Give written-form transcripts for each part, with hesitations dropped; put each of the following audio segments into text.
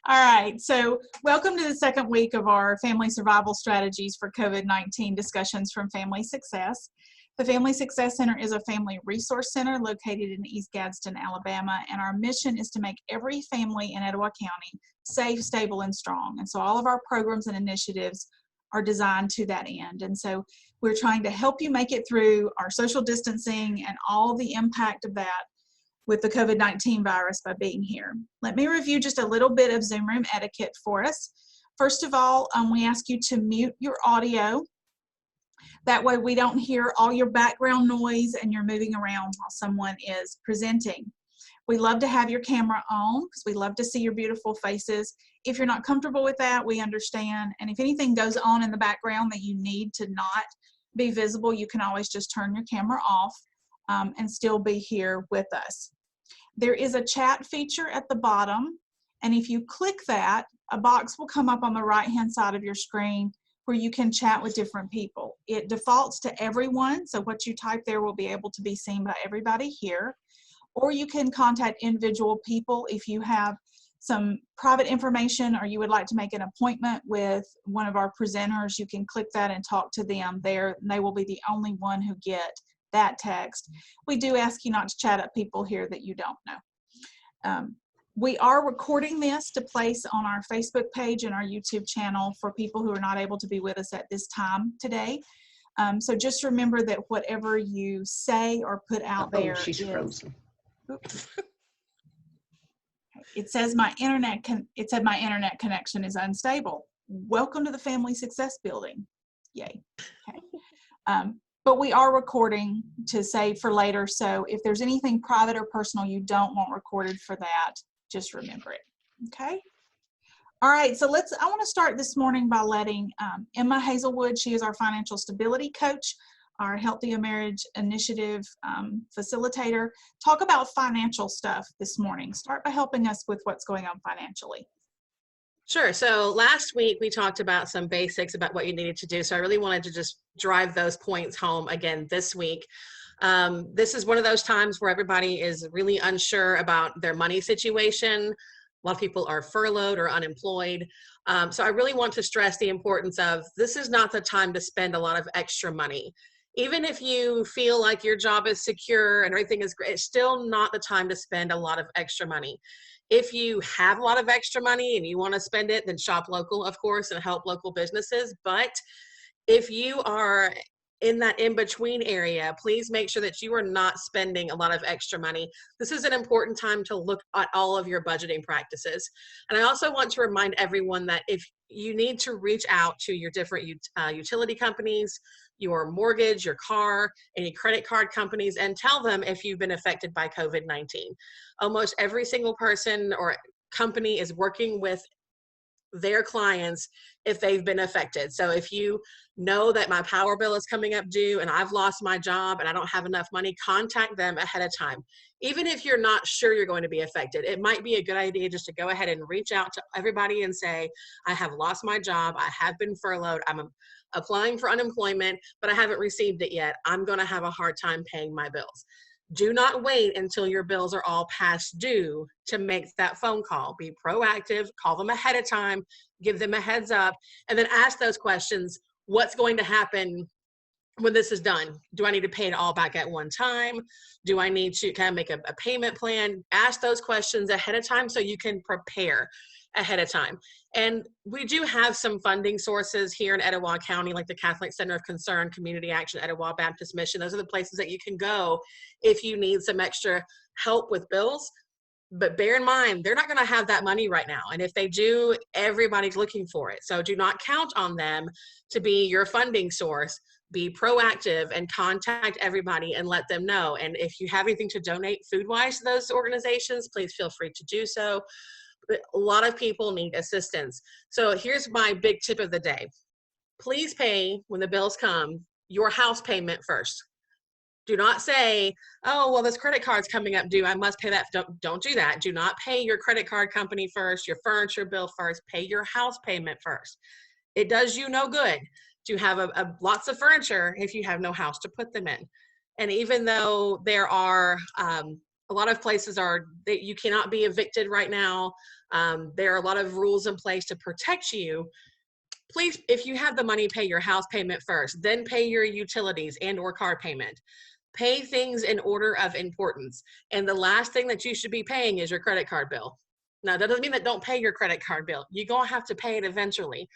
All right, so welcome to the second week of our Family Survival Strategies for COVID-19 discussions from Family Success. The Family Success Center is a family resource center located in East Gadsden, Alabama, and our mission is to make every family in Etowah County safe, stable, and strong. And so all of our programs and initiatives are designed to that end. And so we're trying to help you make it through our social distancing and all the impact of that with the COVID-19 virus by being here. Let me review just a little bit of Zoom room etiquette for us. First of all, we ask you to mute your audio. That way we don't hear all your background noise and you're moving around while someone is presenting. We love to have your camera on because we love to see your beautiful faces. If you're not comfortable with that, we understand. And if anything goes on in the background that you need to not be visible, you can always just turn your camera off and still be here with us. There is a chat feature at the bottom, and if you click that, a box will come up on the right-hand side of your screen where you can chat with different people. It defaults to everyone, so what you type there will be able to be seen by everybody here. Or you can contact individual people if you have some private information or you would like to make an appointment with one of our presenters. You can click that and talk to them there, and they will be the only one who get that text. We do ask you not to chat up people here that you don't know. We are recording this to place on our Facebook page and our YouTube channel for people who are not able to be with us at this time today. So just remember that whatever you say or put out there she's frozen. Oops. It says my internet connection is unstable. Welcome to the Family Success Building. Yay. Okay. But we are recording to save for later, so if there's anything private or personal you don't want recorded for that, just remember it, okay? All right, so I want to start this morning by letting Emma Hazelwood, she is our financial stability coach, our Healthier Marriage Initiative facilitator, talk about financial stuff this morning. Start by helping us with what's going on financially. Sure. So last week we talked about some basics about what you needed to do. So I really wanted to just drive those points home again this week. This is one of those times where everybody is really unsure about their money situation. A lot of people are furloughed or unemployed. So I really want to stress the importance of this is not the time to spend a lot of extra money. Even if you feel like your job is secure and everything is great, it's still not the time to spend a lot of extra money. If you have a lot of extra money and you want to spend it, then shop local, of course, and help local businesses. But if you are in that in-between area, please make sure that you are not spending a lot of extra money. This is an important time to look at all of your budgeting practices. And I also want to remind everyone that if you need to reach out to your different utility companies, your mortgage, your car, any credit card companies, and tell them if you've been affected by COVID-19. Almost every single person or company is working with their clients if they've been affected. So if you know that my power bill is coming up due and I've lost my job and I don't have enough money, contact them ahead of time. Even if you're not sure you're going to be affected, it might be a good idea just to go ahead and reach out to everybody and say, I have lost my job, I have been furloughed, I'm applying for unemployment, but I haven't received it yet. I'm going to have a hard time paying my bills. Do not wait until your bills are all past due to make that phone call. Be proactive, call them ahead of time, give them a heads up, and then ask those questions. What's going to happen when this is done? Do I need to pay it all back at one time? Do I need to kind of make a payment plan? Ask those questions ahead of time so you can prepare ahead of time. And we do have some funding sources here in Etowah County, like the Catholic Center of Concern, Community Action, Etowah Baptist Mission. Those are the places that you can go if you need some extra help with bills. But bear in mind, they're not going to have that money right now. And if they do, everybody's looking for it. So do not count on them to be your funding source. Be proactive and contact everybody and let them know. And if you have anything to donate food-wise to those organizations, please feel free to do so. But a lot of people need assistance. So here's my big tip of the day. Please pay, when the bills come, your house payment first. Do not say, oh, well, this credit card's coming up due, I must pay that. Don't do that. Do not pay your credit card company first, your furniture bill first. Pay your house payment first. It does you no good to have lots of furniture if you have no house to put them in. And even though there are a lot of places that you cannot be evicted right now, There are a lot of rules in place to protect you. Please, if you have the money, pay your house payment first, then pay your utilities and or car payment. Pay things in order of importance. And the last thing that you should be paying is your credit card bill. Now, that doesn't mean that don't pay your credit card bill. You're going to have to pay it eventually.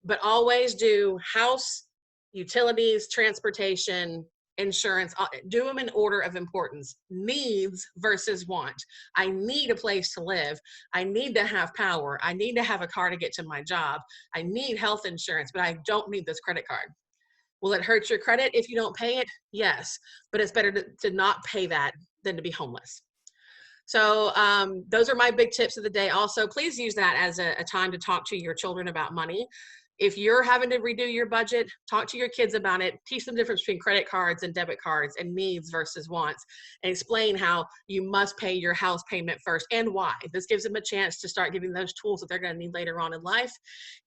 But always do house, utilities, transportation, insurance, do them in order of importance. Needs versus want. I need a place to live. I need to have power. I need to have a car to get to my job. I need health insurance, but I don't need this credit card. Will it hurt your credit if you don't pay it? Yes, but it's better to not pay that than to be homeless. So those are my big tips of the day. Also, please use that as a time to talk to your children about money. If you're having to redo your budget, talk to your kids about it. Teach them the difference between credit cards and debit cards and needs versus wants, and explain how you must pay your house payment first and why. This gives them a chance to start giving those tools that they're going to need later on in life.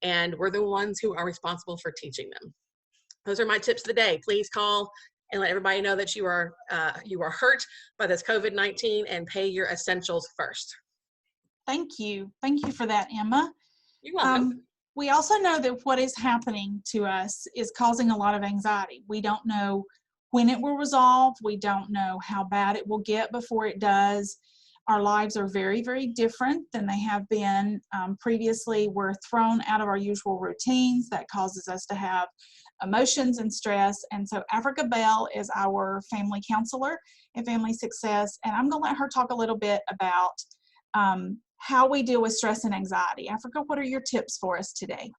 And we're the ones who are responsible for teaching them. Those are my tips of the day. Please call and let everybody know that you are hurt by this COVID-19 and pay your essentials first. Thank you. Thank you for that, Emma. You're welcome. We also know that what is happening to us is causing a lot of anxiety. We don't know when it will resolve. We don't know how bad it will get before it does. Our lives are very, very different than they have been previously. We're thrown out of our usual routines. That causes us to have emotions and stress. And so Africa Bell is our family counselor in Family Success. And I'm going to let her talk a little bit about how we deal with stress and anxiety. Africa, what are your tips for us today?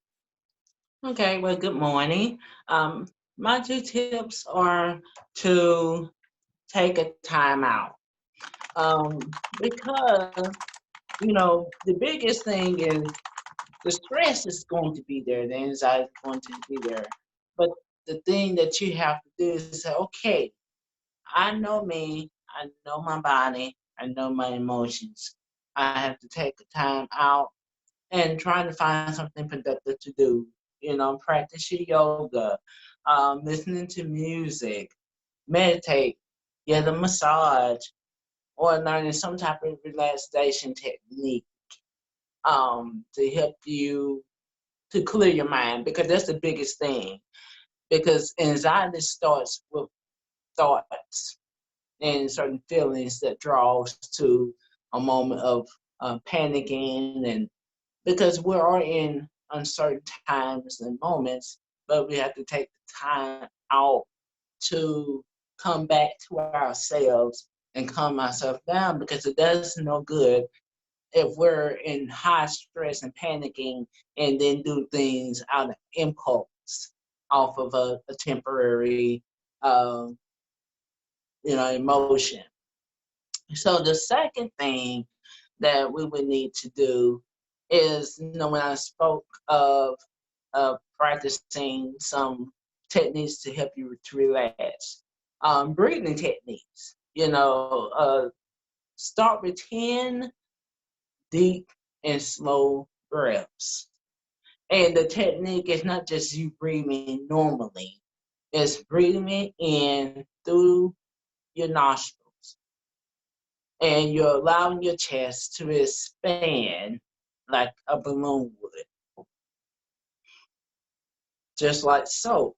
Okay, well, good morning. My 2 tips are to take a time out. Because, the biggest thing is the stress is going to be there, the anxiety is going to be there. But the thing that you have to do is say, okay, I know me, I know my body, I know my emotions. I have to take the time out and trying to find something productive to do. Practice your yoga, listening to music, meditate, get a massage, or learning some type of relaxation technique to help you to clear your mind, because that's the biggest thing. Because anxiety starts with thoughts and certain feelings that draws to a moment of panicking, and because we are in uncertain times and moments, but we have to take the time out to come back to ourselves and calm ourselves down, because it does no good if we're in high stress and panicking and then do things out of impulse off of a temporary emotion. So the second thing that we would need to do is, when I spoke of practicing some techniques to help you to relax, breathing techniques. Start with 10 deep and slow breaths. And the technique is not just you breathing normally, it's breathing in through your nostrils. And you're allowing your chest to expand like a balloon would. Just like so.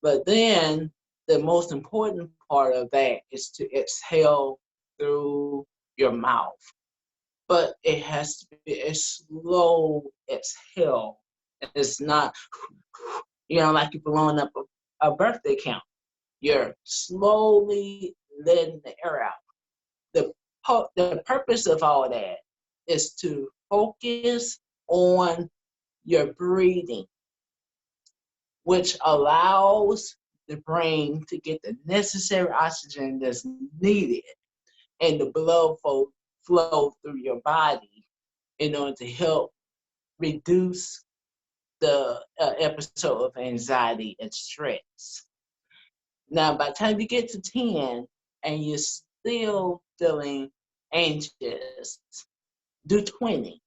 But then the most important part of that is to exhale through your mouth. But it has to be a slow exhale. It's not, like you're blowing up a birthday count. You're slowly letting the air out. The purpose of all that is to focus on your breathing, which allows the brain to get the necessary oxygen that's needed and the blood flow through your body in order to help reduce the episode of anxiety and stress. Now, by the time you get to 10 and you're still feeling anxious, do 20.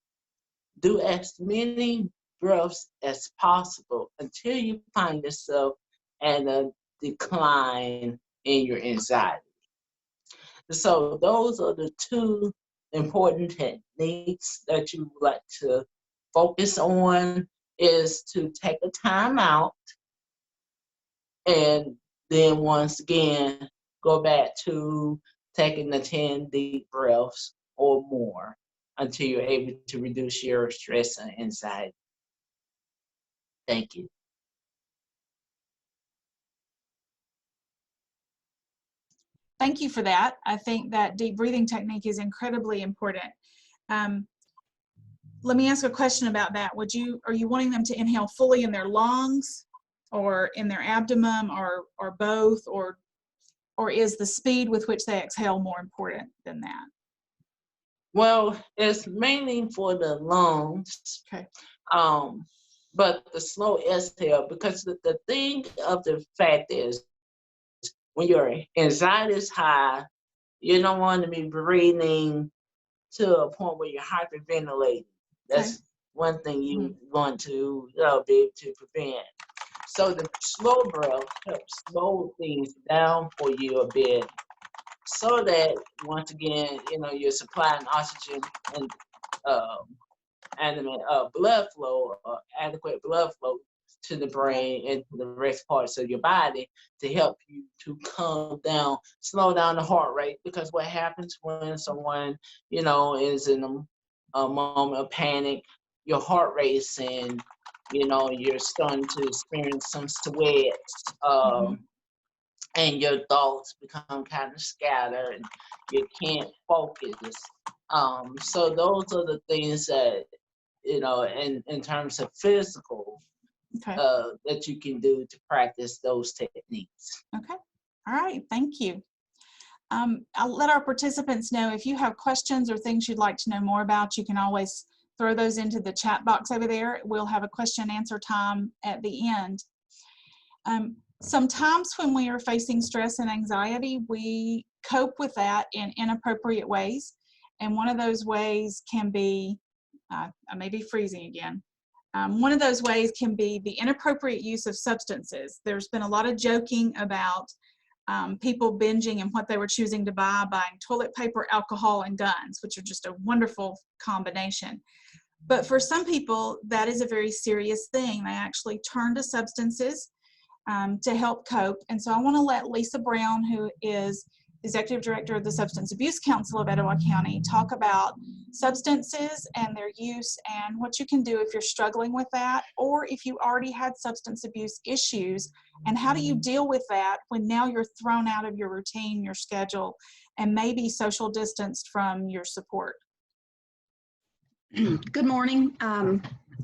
Do as many breaths as possible until you find yourself at a decline in your anxiety. So those are the 2 important techniques that you would like to focus on is to take a time out and then once again go back to taking the 10 deep breaths or more until you're able to reduce your stress and anxiety. Thank you. Thank you for that. I think that deep breathing technique is incredibly important. Let me ask a question about that. Are you wanting them to inhale fully in their lungs or in their abdomen or both, or is the speed with which they exhale more important than that? Well, it's mainly for the lungs. Okay. But the slow exhale, because the thing of the fact is, when your anxiety is high, you don't want to be breathing to a point where you're hyperventilating. That's one thing you want to be able to prevent. So the slow breath helps slow things down for you a bit, so that once again, you're supplying oxygen and blood flow, adequate blood flow to the brain and to the rest parts of your body to help you to calm down, slow down the heart rate. Because what happens when someone, is in a moment of panic, your heart rates and, you're starting to experience some sweats, and your thoughts become kind of scattered and you can't focus. So those are the things that, in terms of physical, that you can do to practice those techniques. Okay. All right. Thank you. I'll let our participants know if you have questions or things you'd like to know more about, you can always throw those into the chat box over there. We'll have a question and answer time at the end. Sometimes when we are facing stress and anxiety, we cope with that in inappropriate ways. And one of those ways can be, I may be freezing again. One of those ways can be the inappropriate use of substances. There's been a lot of joking about people binging and what they were choosing to buy, buying toilet paper, alcohol, and guns, which are just a wonderful combination. But for some people, that is a very serious thing. They actually turn to substances to help cope. And so I want to let Lisa Brown, who is Executive Director of the Substance Abuse Council of Etowah County, talk about substances and their use and what you can do if you're struggling with that, or if you already had substance abuse issues, and how do you deal with that when now you're thrown out of your routine, your schedule, and maybe social distanced from your support. Good morning.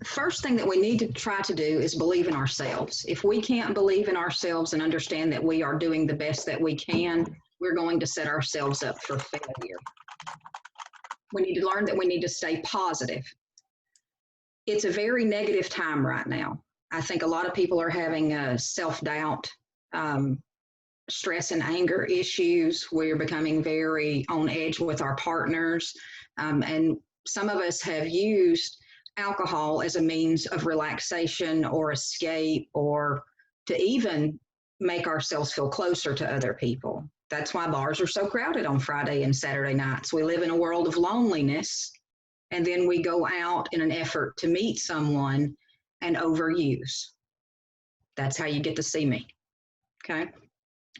First thing that we need to try to do is believe in ourselves. If we can't believe in ourselves and understand that we are doing the best that we can, we're going to set ourselves up for failure. We need to learn that we need to stay positive. It's a very negative time right now. I think a lot of people are having self-doubt, stress and anger issues. We're becoming very on edge with our partners. And some of us have used alcohol as a means of relaxation or escape, or to even make ourselves feel closer to other people. That's why bars are so crowded on Friday and Saturday nights. We live in a world of loneliness, and then we go out in an effort to meet someone and overuse. That's how you get to see me, okay?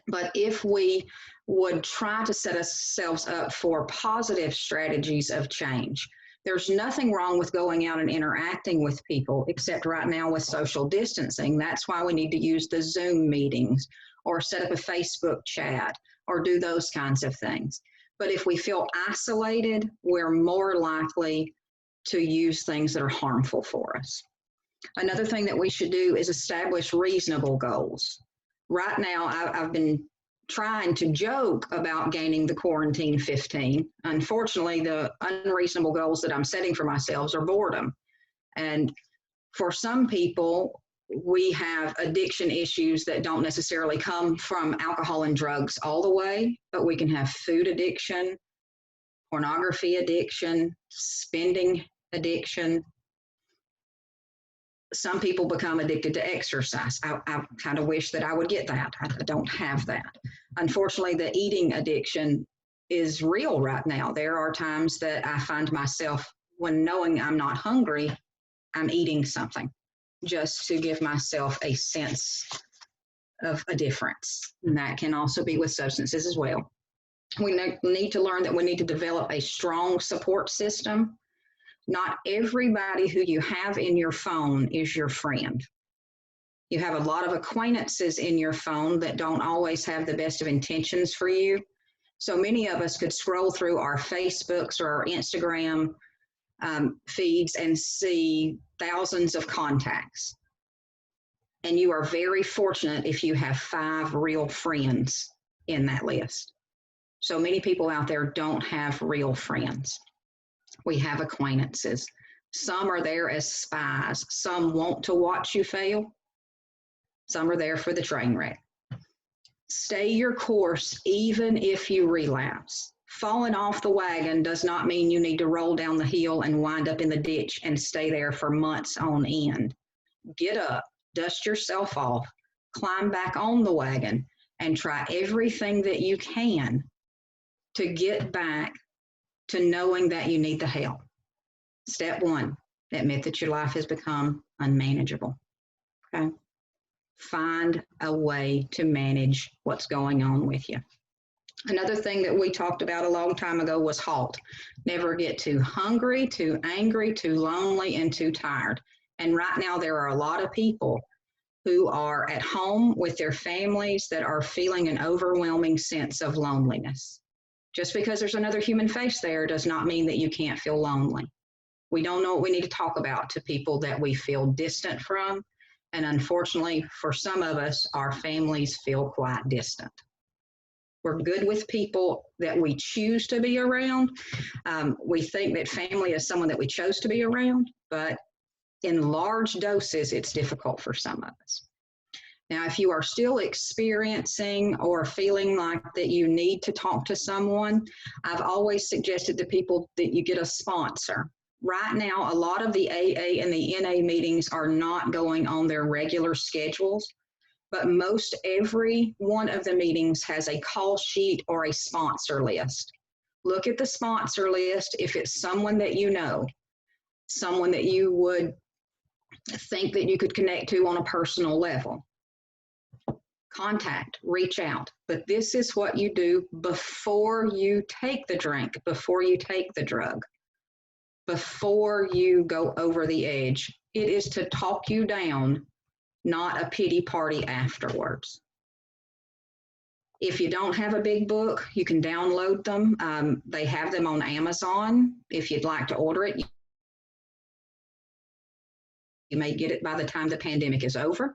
But if we would try to set ourselves up for positive strategies of change, there's nothing wrong with going out and interacting with people, except right now with social distancing. That's why we need to use the Zoom meetings or set up a Facebook chat or do those kinds of things. But if we feel isolated, we're more likely to use things that are harmful for us. Another thing that we should do is establish reasonable goals. Right now, I've been trying to joke about gaining the quarantine 15. Unfortunately, the unreasonable goals that I'm setting for myself are boredom. And for some people, we have addiction issues that don't necessarily come from alcohol and drugs all the way, but we can have food addiction, pornography addiction, spending addiction. Some people become addicted to exercise. I kind of wish that I would get that. I don't have that. Unfortunately, the eating addiction is real right now. There are times that I find myself, when knowing I'm not hungry, I'm eating something just to give myself a sense of a difference. And that can also be with substances as well. We need to learn that we need to develop a strong support system. Not everybody who you have in your phone is your friend. You have a lot of acquaintances in your phone that don't always have the best of intentions for you. So many of us could scroll through our Facebooks or our Instagram feeds and see thousands of contacts. And you are very fortunate if you have 5 real friends in that list. So many people out there don't have real friends. We have acquaintances. Some are there as spies. Some want to watch you fail. Some are there for the train wreck. Stay your course even if you relapse. Falling off the wagon does not mean you need to roll down the hill and wind up in the ditch and stay there for months on end. Get up, dust yourself off, climb back on the wagon, and try everything that you can to get back to knowing that you need the help. Step 1, admit that your life has become unmanageable. Okay? Find a way to manage what's going on with you. Another thing that we talked about a long time ago was HALT. Never get too hungry, too angry, too lonely, and too tired. And right now there are a lot of people who are at home with their families that are feeling an overwhelming sense of loneliness. Just because there's another human face there does not mean that you can't feel lonely. We don't know what we need to talk about to people that we feel distant from. And unfortunately, for some of us, our families feel quite distant. We're good with people that we choose to be around. We think that family is someone that we chose to be around, but in large doses, it's difficult for some of us. Now, if you are still experiencing or feeling like that you need to talk to someone, I've always suggested to people that you get a sponsor. Right now, a lot of the AA and the NA meetings are not going on their regular schedules, but most every one of the meetings has a call sheet or a sponsor list. Look at the sponsor list. If it's someone that you know, someone that you would think that you could connect to on a personal level, contact, reach out. But this is what you do before you take the drink, before you take the drug, before you go over the edge. It is to talk you down, not a pity party afterwards. If you don't have a big book, you can download them. They have them on Amazon. If you'd like to order it, you may get it by the time the pandemic is over.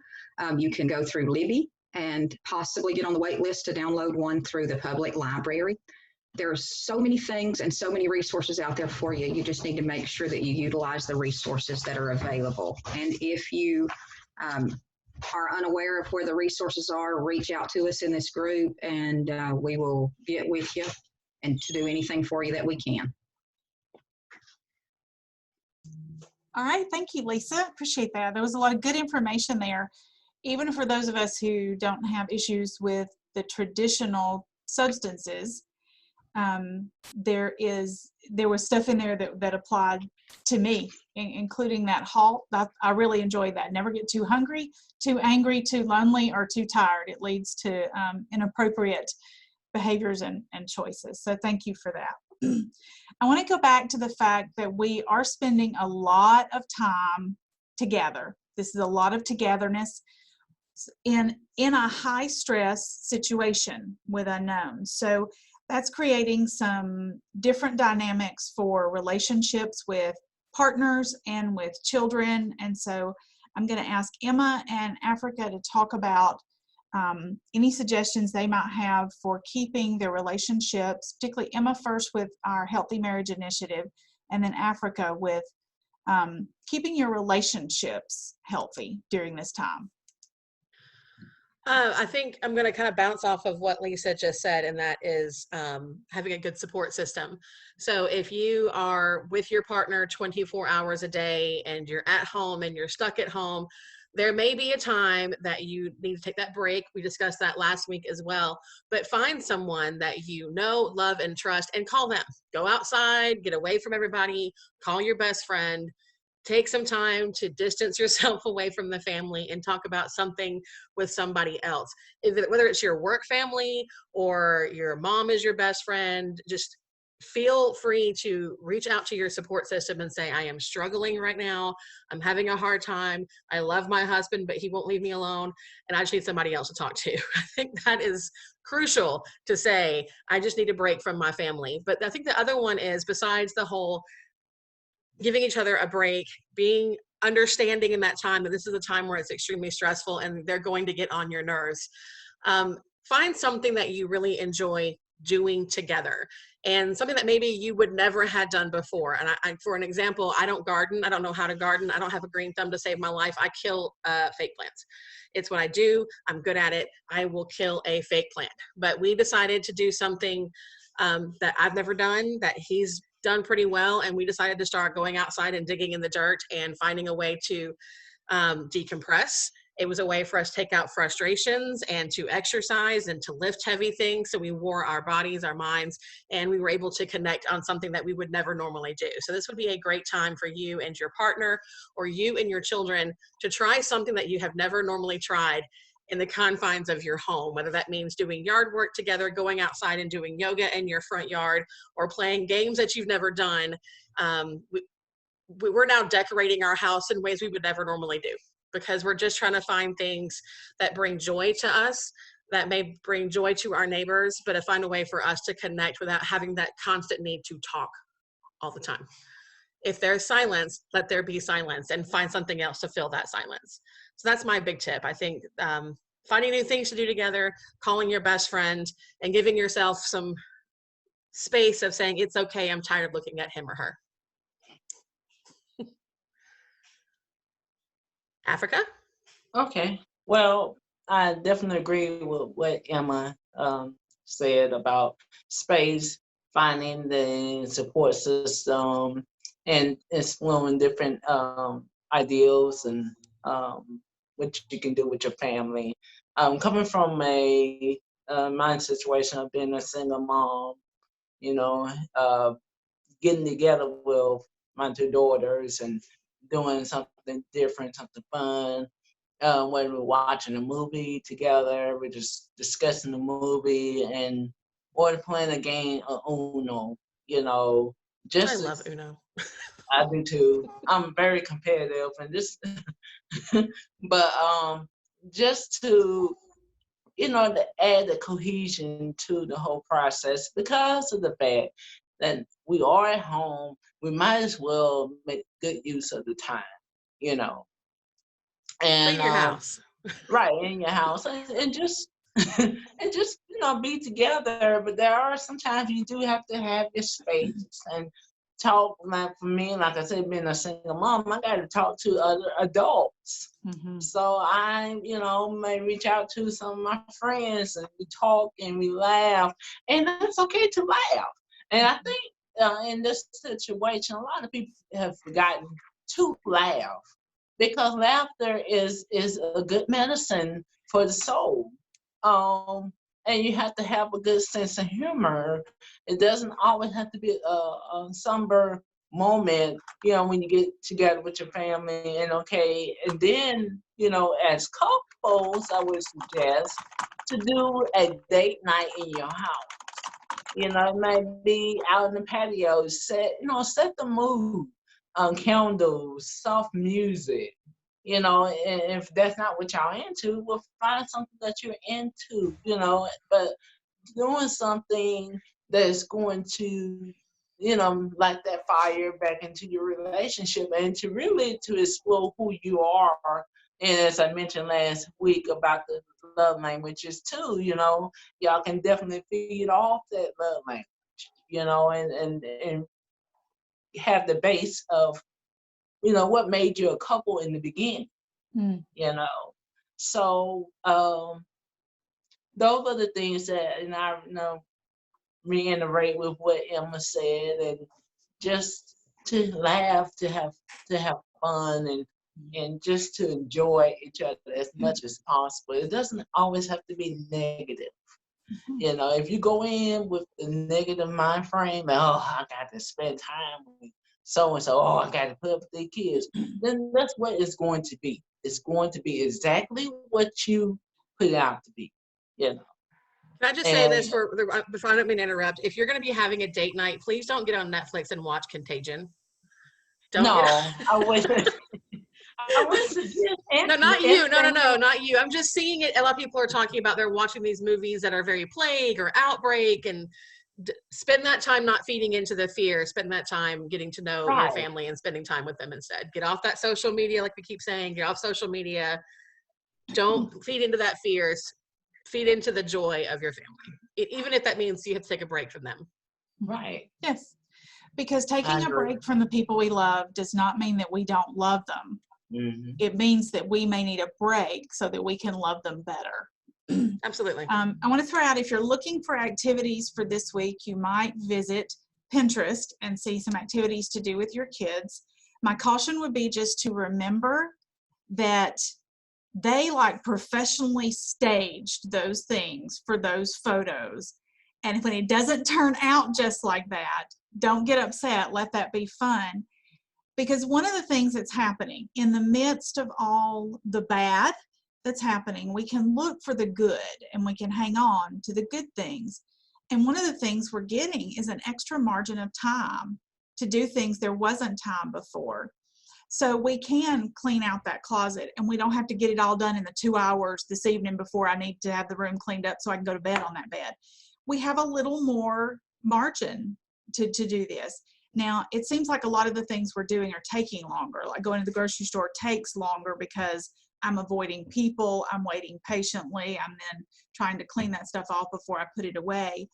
You can go through Libby and possibly get on the wait list to download one through the public library. There are so many things and so many resources out there for you. You just need to make sure that you utilize the resources that are available. And if you are unaware of where the resources are, reach out to us in this group and we will get with you and to do anything for you that we can. All right, thank you, Lisa. Appreciate that. There was a lot of good information there. Even for those of us who don't have issues with the traditional substances, there was stuff in there that applied to me, including that HALT. I really enjoyed that. Never get too hungry, too angry, too lonely, or too tired. It leads to inappropriate behaviors and choices. So thank you for that. I want to go back to the fact that we are spending a lot of time together. This is a lot of togetherness in a high stress situation with unknowns. So that's creating some different dynamics for relationships with partners and with children. And so I'm going to ask Emma and Africa to talk about any suggestions they might have for keeping their relationships, particularly Emma first with our Healthy Marriage Initiative, and then Africa with keeping your relationships healthy during this time. I think I'm going to kind of bounce off of what Lisa just said, and that is having a good support system. So if you are with your partner 24 hours a day and you're at home and you're stuck at home, there may be a time that you need to take that break. We discussed that last week as well, but find someone that you know, love, and trust and call them. Go outside, get away from everybody, call your best friend, take some time to distance yourself away from the family and talk about something with somebody else. Whether it's your work family or your mom is your best friend, just feel free to reach out to your support system and say, I am struggling right now. I'm having a hard time. I love my husband, but he won't leave me alone. And I just need somebody else to talk to. I think that is crucial to say, I just need a break from my family. But I think the other one is, besides the whole giving each other a break, being understanding in that time that this is a time where it's extremely stressful and they're going to get on your nerves. Find something that you really enjoy doing together, and something that maybe you would never had done before. And for an example, I don't garden. I don't know how to garden. I don't have a green thumb to save my life. I kill fake plants. It's what I do. I'm good at it. I will kill a fake plant. But we decided to do something that I've never done, that he's done pretty well. And we decided to start going outside and digging in the dirt and finding a way to decompress. It was a way for us to take out frustrations and to exercise and to lift heavy things. So we wore our bodies, our minds, and we were able to connect on something that we would never normally do. So this would be a great time for you and your partner, or you and your children, to try something that you have never normally tried in the confines of your home, whether that means doing yard work together, going outside and doing yoga in your front yard, or playing games that you've never done. We're now decorating our house in ways we would never normally do, because we're just trying to find things that bring joy to us, that may bring joy to our neighbors, but to find a way for us to connect without having that constant need to talk all the time. If there's silence, let there be silence, and find something else to fill that silence. So that's my big tip. I think finding new things to do together, calling your best friend, and giving yourself some space of saying, it's okay, I'm tired of looking at him or her. Africa? Okay. Well, I definitely agree with what Emma said about space, finding the support system, and exploring different ideals and what you can do with your family. Coming from my situation of being a single mom, you know, getting together with my two daughters and doing something different, something fun. When we're watching a movie together, we're just discussing the movie or playing a game of Uno, you know. I love Uno. I do too. I'm very competitive and just, but just to, to add the cohesion to the whole process, because of the fact that we are at home, we might as well make good use of the time, you know. And in your house. Right, in your house, and just and just be together. But there are sometimes you do have to have your space and talk. Like for me, like I said, being a single mom, I got to talk to other adults. Mm-hmm. So I, may reach out to some of my friends and we talk and we laugh, and it's okay to laugh. And I think in this situation, a lot of people have forgotten to laugh, because laughter is a good medicine for the soul. And you have to have a good sense of humor. It doesn't always have to be a somber moment, when you get together with your family and then, as couples, I would suggest to do a date night in your house. It might be out in the patio, set the mood. Candles, soft music, and if that's not what y'all into, we'll find something that you're into, but doing something that's going to, light that fire back into your relationship and to really to explore who you are. And as I mentioned last week about the love languages too, y'all can definitely feed off that love language, and have the base of, what made you a couple in the beginning, So those are the things that, and I reiterate with what Emma said, and just to laugh, to have fun, and and just to enjoy each other as much as possible. It doesn't always have to be negative. You know, if you go in with the negative mind frame, oh, I got to spend time with so and so, oh, I got to put up with the kids, then that's what it's going to be. It's going to be exactly what you put it out to be, you know. Can I just say this before I don't mean to interrupt? If you're going to be having a date night, please don't get on Netflix and watch Contagion. I wouldn't. I wouldn't suggest. No, not you. No, not you. I'm just seeing it. A lot of people are talking about they're watching these movies that are very plague or outbreak, and spend that time not feeding into the fear. Spend that time getting to know your family and spending time with them instead. Get off that social media, like we keep saying. Get off social media. Don't feed into that fears. Feed into the joy of your family, even if that means you have to take a break from them. Right. Yes. Because taking a break from the people we love does not mean that we don't love them. Mm-hmm. It means that we may need a break so that we can love them better. Absolutely. I want to throw out, if you're looking for activities for this week, you might visit Pinterest and see some activities to do with your kids. My caution would be just to remember that they like professionally staged those things for those photos. And when it doesn't turn out just like that, don't get upset. Let that be fun. Because one of the things that's happening in the midst of all the bad that's happening, we can look for the good and we can hang on to the good things. And one of the things we're getting is an extra margin of time to do things there wasn't time before. So we can clean out that closet, and we don't have to get it all done in the 2 hours this evening before I need to have the room cleaned up so I can go to bed on that bed. We have a little more margin to do this. Now, it seems like a lot of the things we're doing are taking longer. Like going to the grocery store takes longer because I'm avoiding people, I'm waiting patiently, I'm then trying to clean that stuff off before I put it away.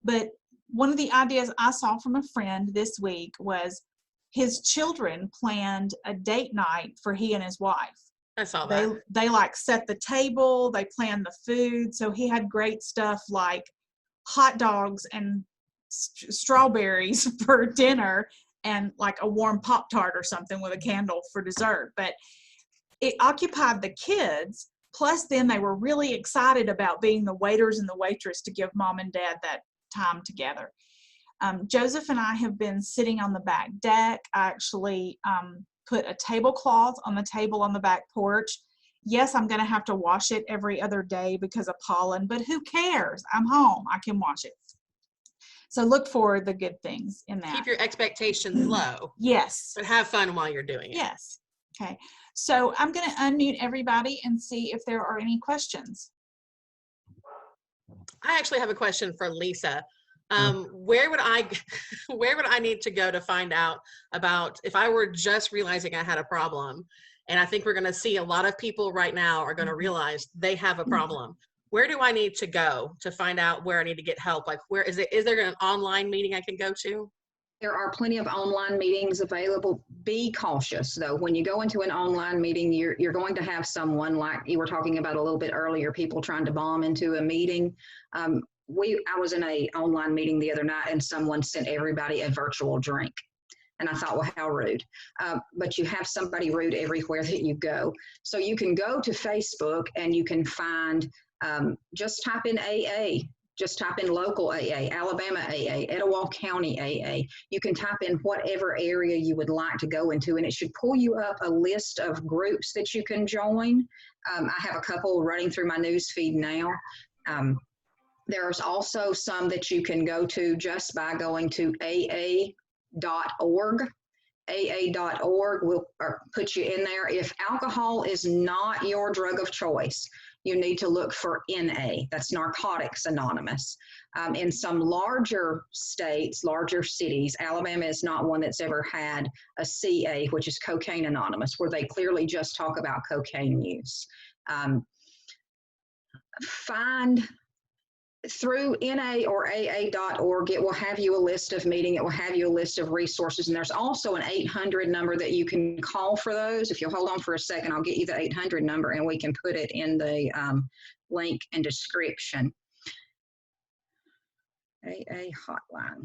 But one of the ideas I saw from a friend this week was his children planned a date night for he and his wife. I saw that. They like set the table, they planned the food. So he had great stuff like hot dogs and strawberries for dinner, and like a warm Pop-Tart or something with a candle for dessert. But it occupied the kids, plus then they were really excited about being the waiters and the waitress to give mom and dad that time together. Joseph and I have been sitting on the back deck. I actually put a tablecloth on the table on the back porch. Yes, I'm going to have to wash it every other day because of pollen, but who cares? I'm home. I can wash it. So look for the good things in that. Keep your expectations low. Yes. But have fun while you're doing it. Yes. Okay. So I'm going to unmute everybody and see if there are any questions. I actually have a question for Lisa. Where would I need to go to find out about, if I were just realizing I had a problem? And I think we're going to see a lot of people right now are going to realize they have a problem. Where do I need to go to find out where I need to get help? Like, where is there an online meeting I can go to? There are plenty of online meetings available. Be cautious, though. When you go into an online meeting, you're going to have someone, like you were talking about a little bit earlier, people trying to bomb into a meeting. I was in an online meeting the other night, and someone sent everybody a virtual drink. And I thought, well, how rude. But you have somebody rude everywhere that you go. So you can go to Facebook and you can find, just type in AA. Just type in local AA, Alabama AA, Etowah County AA. You can type in whatever area you would like to go into, and it should pull you up a list of groups that you can join. I have a couple running through my news feed now. There's also some that you can go to just by going to AA.org. AA.org will put you in there. If alcohol is not your drug of choice, you need to look for NA, that's Narcotics Anonymous. In some larger states, larger cities, Alabama is not one that's ever had a CA, which is Cocaine Anonymous, where they clearly just talk about cocaine use. Find through NA or AA.org, it will have you a list of meetings, it will have you a list of resources, and there's also an 800 number that you can call for those. If you'll hold on for a second, I'll get you the 800 number and we can put it in the link and description. AA hotline.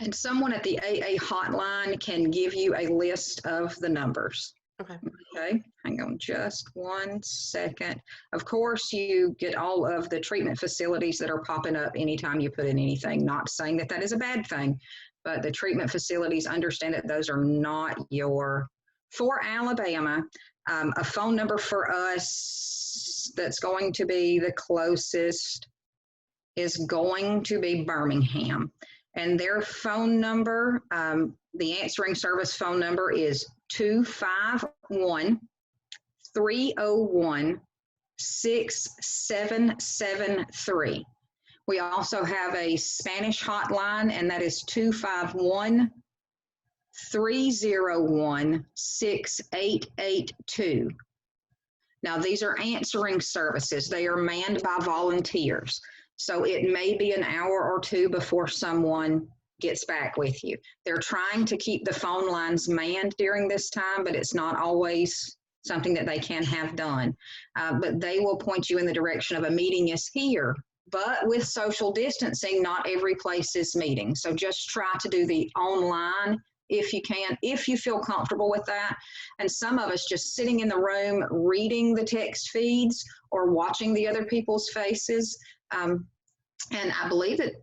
And someone at the AA hotline can give you a list of the numbers. Okay, hang on just 1 second. Of course, you get all of the treatment facilities that are popping up anytime you put in anything. Not saying that that is a bad thing, but the treatment facilities, understand that those are not for Alabama, a phone number for us that's going to be the closest is going to be Birmingham. And their phone number, the answering service phone number is 251-301-6773. We also have a Spanish hotline, and that is 251-301-6882. Now, these are answering services. They are manned by volunteers. So it may be an hour or two before someone gets back with you. They're trying to keep the phone lines manned during this time, but it's not always something that they can have done. But they will point you in the direction of a meeting is here. But with social distancing, not every place is meeting. So just try to do the online if you can, if you feel comfortable with that. And some of us just sitting in the room, reading the text feeds or watching the other people's faces. And I believe that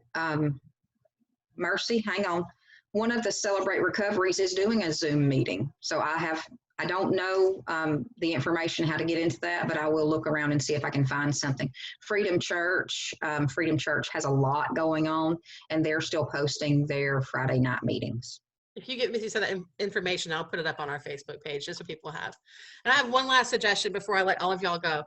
Mercy, hang on, one of the Celebrate Recoveries is doing a Zoom meeting. So I don't know the information how to get into that, but I will look around and see if I can find something. Freedom Church has a lot going on, and they're still posting their Friday night meetings. If you get me some of that information, I'll put it up on our Facebook page just so people have. And I have one last suggestion before I let all of y'all go.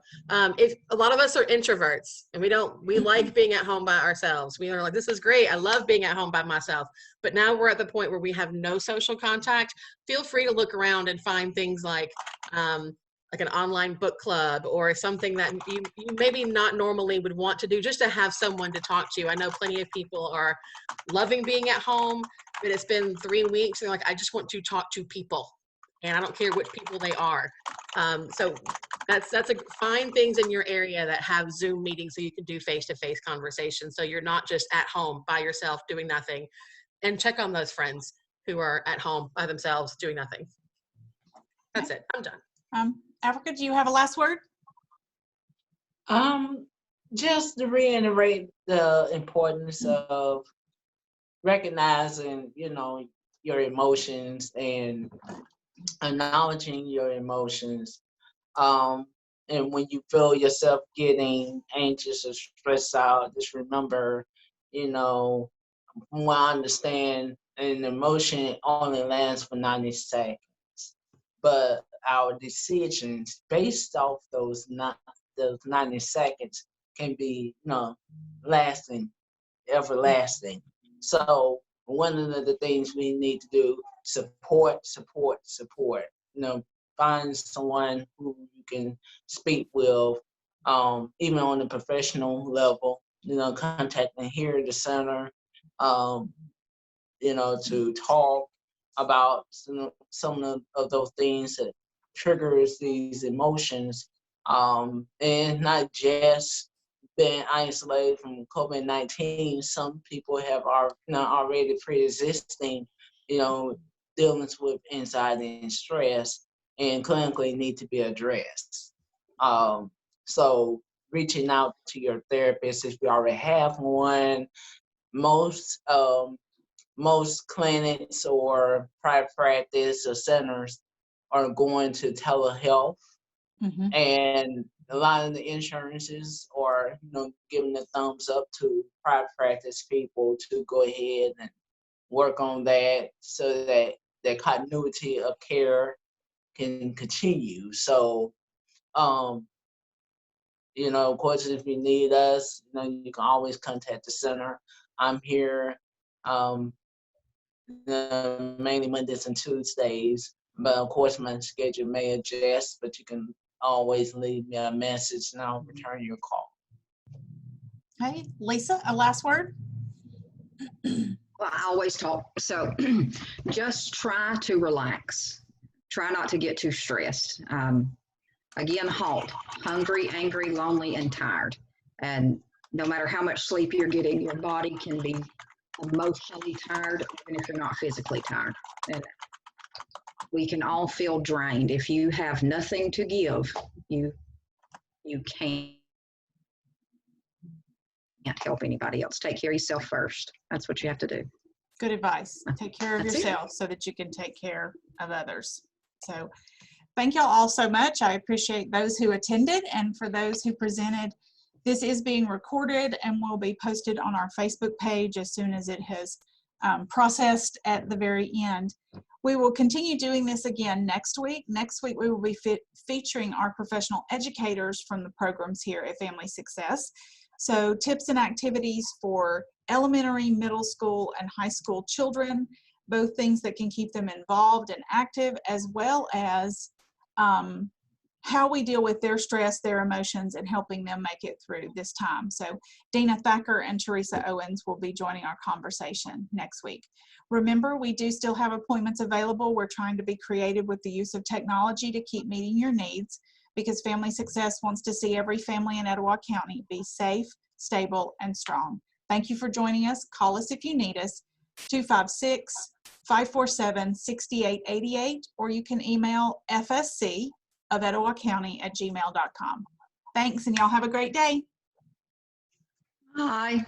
If a lot of us are introverts and we like being at home by ourselves. We are like, this is great. I love being at home by myself. But now we're at the point where we have no social contact. Feel free to look around and find things like an online book club or something that you maybe not normally would want to do just to have someone to talk to. I know plenty of people are loving being at home, but it's been 3 weeks and they're like, I just want to talk to people and I don't care which people they are. So find things in your area that have Zoom meetings so you can do face-to-face conversations. So you're not just at home by yourself doing nothing, and check on those friends who are at home by themselves doing nothing. That's it. I'm done. Africa, do you have a last word? Just to reiterate the importance of recognizing, your emotions and acknowledging your emotions. And when you feel yourself getting anxious or stressed out, just remember, from what I understand, an emotion only lasts for 90 seconds. But our decisions based off those 90 seconds can be, lasting, everlasting. So one of the things we need to do, support. Find someone who you can speak with, even on a professional level, contacting here at the center, to talk about some of those things that triggers these emotions, and not just being isolated from COVID-19. Some people have already pre-existing, dealings with anxiety and stress, and clinically need to be addressed. So reaching out to your therapist if you already have one. Most clinics or private practice or centers are going to telehealth, and a lot of the insurances are, giving the thumbs up to private practice people to go ahead and work on that so that the continuity of care can continue. So, of course, if you need us, you can always contact the center. I'm here mainly Mondays and Tuesdays, but of course my schedule may adjust, but you can always leave me a message and I'll return your call. Hey, Lisa, a last word? Well, I always talk. So just try to relax. Try not to get too stressed. Again, halt, hungry, angry, lonely, and tired. And no matter how much sleep you're getting, your body can be emotionally tired, even if you're not physically tired. And we can all feel drained. If you have nothing to give, you can't help anybody else. Take care of yourself first. That's what you have to do. Good advice. Take care of That's it. yourself so that you can take care of others. So thank y'all all so much. I appreciate those who attended, and for those who presented. This is being recorded and will be posted on our Facebook page as soon as it has processed at the very end. We will continue doing this again next week. Next week, we will be featuring our professional educators from the programs here at Family Success. So tips and activities for elementary, middle school, and high school children, both things that can keep them involved and active, as well as how we deal with their stress, their emotions, and helping them make it through this time. So Dina Thacker and Teresa Owens will be joining our conversation next week. Remember, we do still have appointments available. We're trying to be creative with the use of technology to keep meeting your needs, because Family Success wants to see every family in Etowah County be safe, stable, and strong. Thank you for joining us. Call us if you need us, 256-547-6888, or you can email fsc@etowahcounty@gmail.com. Thanks, and y'all have a great day. Bye.